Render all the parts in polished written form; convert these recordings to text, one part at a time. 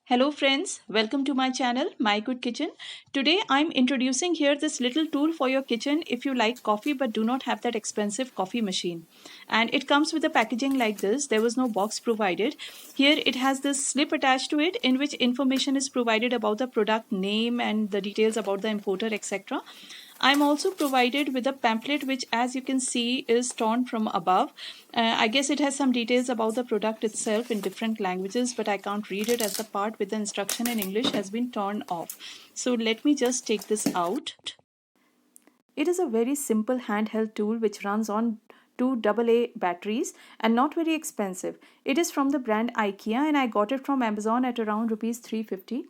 Hello friends, welcome to my channel My Good Kitchen. Today I'm introducing here this little tool for your kitchen if you like coffee but do not have that expensive coffee machine. And it comes with a packaging like this. There was no box provided. Here it has this slip attached to it in which information is provided about the product name and the details about the importer, etc. I'm also provided with a pamphlet which, as you can see, is torn from above. I guess it has some details about the product itself in different languages, but I can't read it as the part with the instruction in English has been torn off. So let me just take this out. It is a very simple handheld tool which runs on two AA batteries and not very expensive. It is from the brand IKEA and I got it from Amazon at around rupees 350.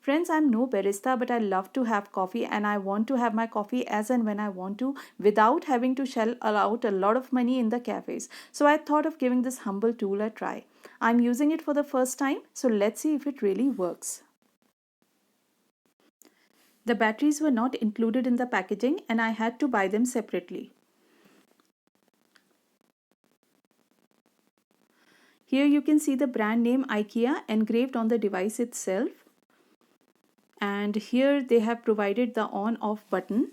Friends, I'm no barista, but I love to have coffee and I want to have my coffee as and when I want to without having to shell out a lot of money in the cafes. So I thought of giving this humble tool a try. I'm using it for the first time, so let's see if it really works. The batteries were not included in the packaging and I had to buy them separately. Here you can see the brand name IKEA engraved on the device itself. And here they have provided the on-off button.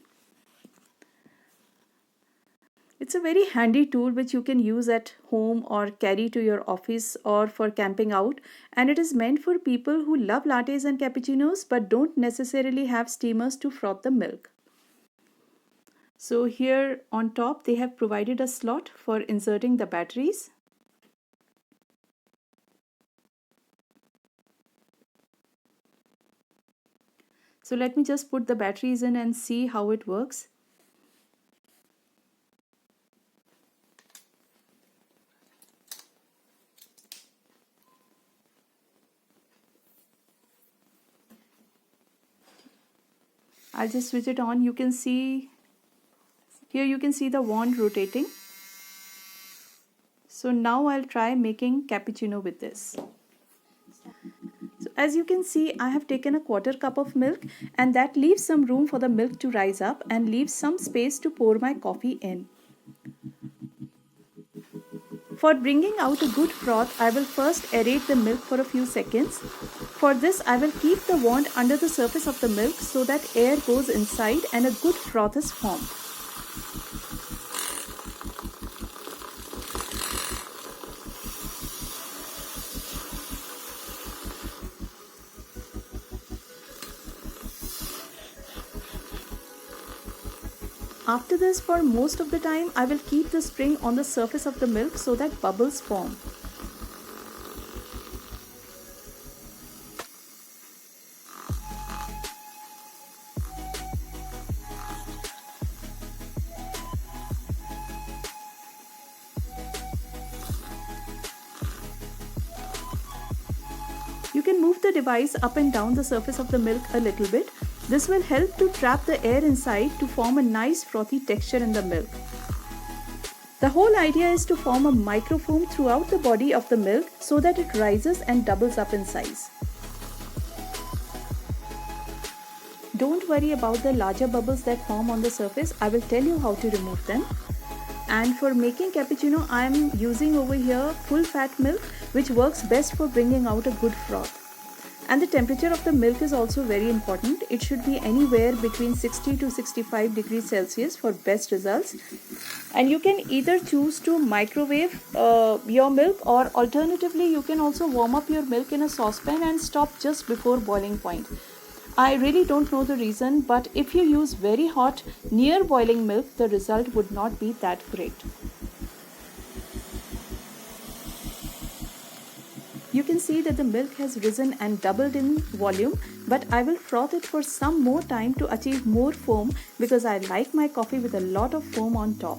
It's a very handy tool which you can use at home or carry to your office or for camping out, and it is meant for people who love lattes and cappuccinos but don't necessarily have steamers to froth the milk. So here on top they have provided a slot for inserting the batteries. So let me just put the batteries in and see how it works. I'll just switch it on. You can see the wand rotating. So now I'll try making cappuccino with this. So as you can see, I have taken a quarter cup of milk and that leaves some room for the milk to rise up and leaves some space to pour my coffee in. For bringing out a good froth, I will first aerate the milk for a few seconds. For this, I will keep the wand under the surface of the milk so that air goes inside and a good froth is formed. After this, for most of the time, I will keep the spring on the surface of the milk so that bubbles form. You can move the device up and down the surface of the milk a little bit. This will help to trap the air inside to form a nice frothy texture in the milk. The whole idea is to form a microfoam throughout the body of the milk so that it rises and doubles up in size. Don't worry about the larger bubbles that form on the surface. I will tell you how to remove them. And for making cappuccino, I am using over here full fat milk, which works best for bringing out a good froth. And the temperature of the milk is also very important. It should be anywhere between 60 to 65 degrees Celsius for best results. And you can either choose to microwave your milk, or alternatively you can also warm up your milk in a saucepan and stop just before boiling point. I really don't know the reason, but if you use very hot near boiling milk, the result would not be that great. You can see that the milk has risen and doubled in volume, but I will froth it for some more time to achieve more foam because I like my coffee with a lot of foam on top.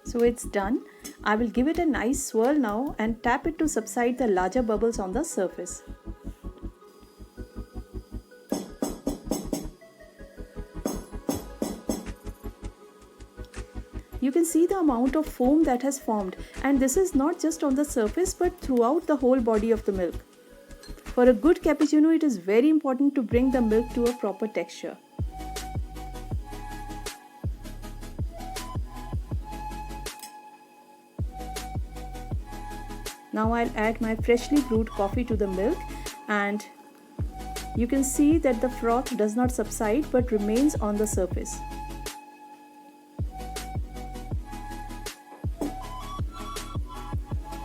So it's done. I will give it a nice swirl now and tap it to subside the larger bubbles on the surface. You can see the amount of foam that has formed, and this is not just on the surface but throughout the whole body of the milk. For a good cappuccino, it is very important to bring the milk to a proper texture. Now I'll add my freshly brewed coffee to the milk, and you can see that the froth does not subside but remains on the surface.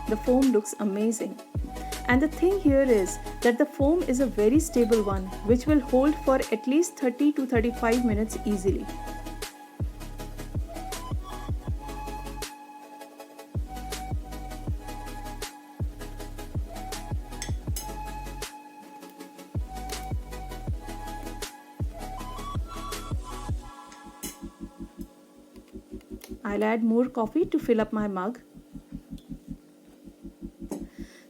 The foam looks amazing. And the thing here is that the foam is a very stable one which will hold for at least 30 to 35 minutes easily. I'll add more coffee to fill up my mug.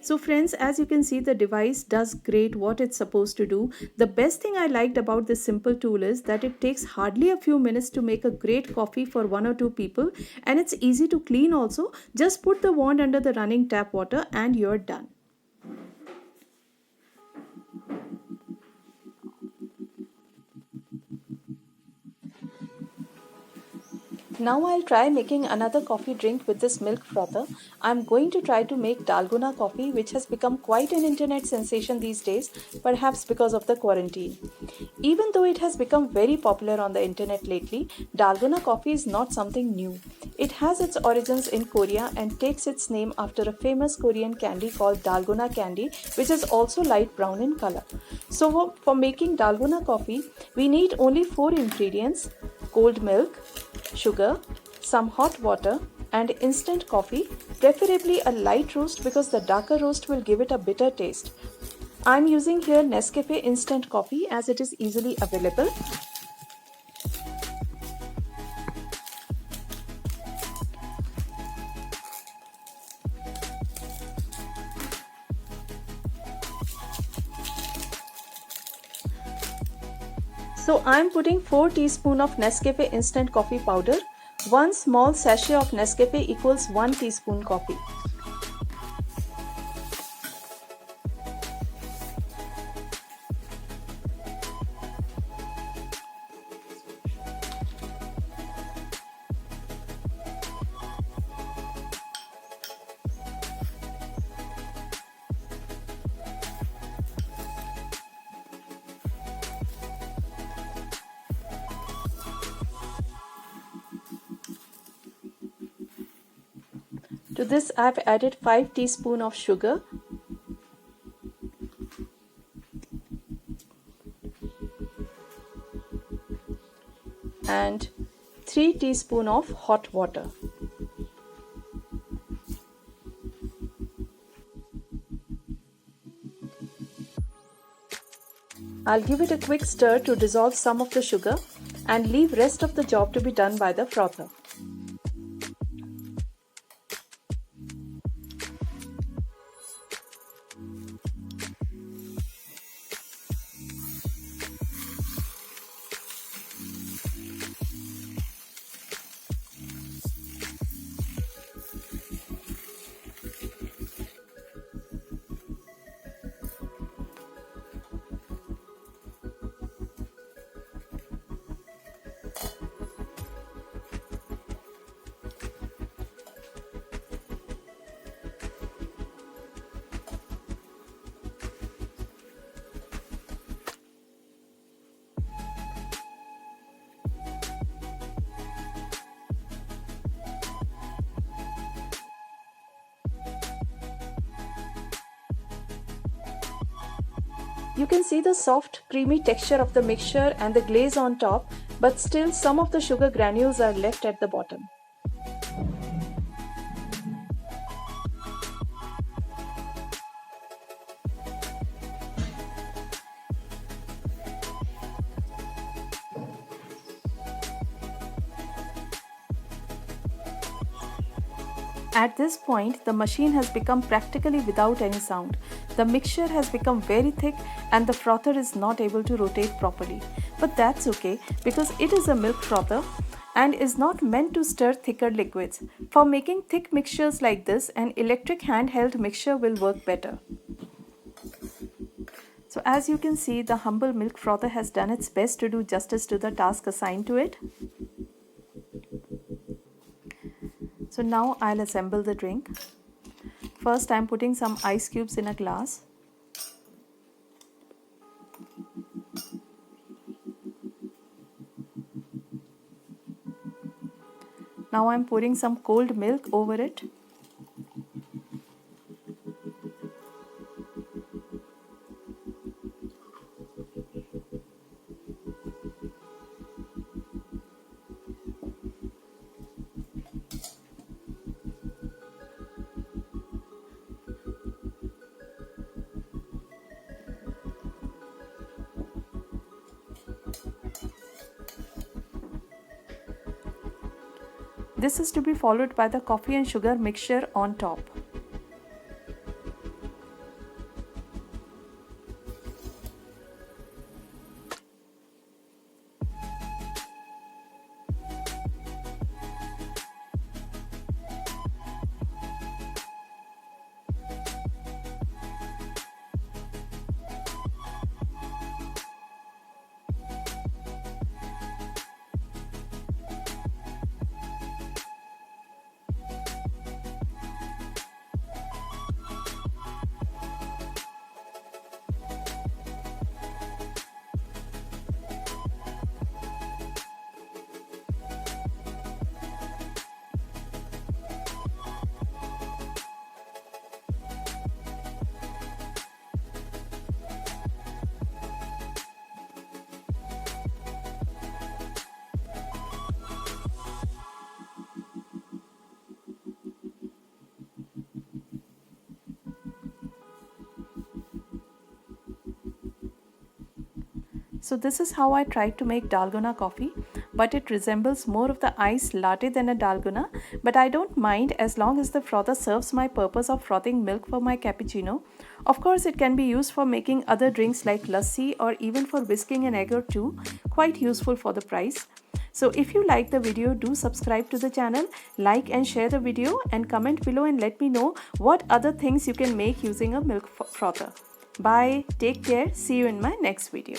So friends, as you can see, the device does great what it's supposed to do. The best thing I liked about this simple tool is that it takes hardly a few minutes to make a great coffee for 1 or 2 people, and it's easy to clean also. Just put the wand under the running tap water and you're done. Now I'll try making another coffee drink with this milk frother. I'm going to try to make Dalgona coffee, which has become quite an internet sensation these days, perhaps because of the quarantine. Even though it has become very popular on the internet lately, Dalgona coffee is not something new. It has its origins in Korea and takes its name after a famous Korean candy called Dalgona candy, which is also light brown in color. So for making Dalgona coffee, we need only 4 ingredients: cold milk, sugar, some hot water, and instant coffee, preferably a light roast because the darker roast will give it a bitter taste. I'm using here Nescafe instant coffee as it is easily available. So I'm putting 4 teaspoons of Nescafe instant coffee powder. 1 small sachet of Nescafe equals 1 teaspoon coffee. To this I've added 5 teaspoons of sugar and 3 teaspoons of hot water. I'll give it a quick stir to dissolve some of the sugar and leave rest of the job to be done by the frother. You can see the soft, creamy texture of the mixture and the glaze on top, but still some of the sugar granules are left at the bottom. At this point, the machine has become practically without any sound. The mixture has become very thick and the frother is not able to rotate properly. But that's okay because it is a milk frother and is not meant to stir thicker liquids. For making thick mixtures like this, an electric handheld mixer will work better. So as you can see, the humble milk frother has done its best to do justice to the task assigned to it. So now I'll assemble the drink. First, I'm putting some ice cubes in a glass. Now I'm pouring some cold milk over it. This is to be followed by the coffee and sugar mixture on top. So this is how I tried to make dalgona coffee, but it resembles more of the iced latte than a dalgona. But I don't mind as long as the frother serves my purpose of frothing milk for my cappuccino. Of course, it can be used for making other drinks like lassi or even for whisking an egg or two. Quite useful for the price. So if you like the video, do subscribe to the channel, like and share the video, and comment below and let me know what other things you can make using a milk frother. Bye, take care, see you in my next video.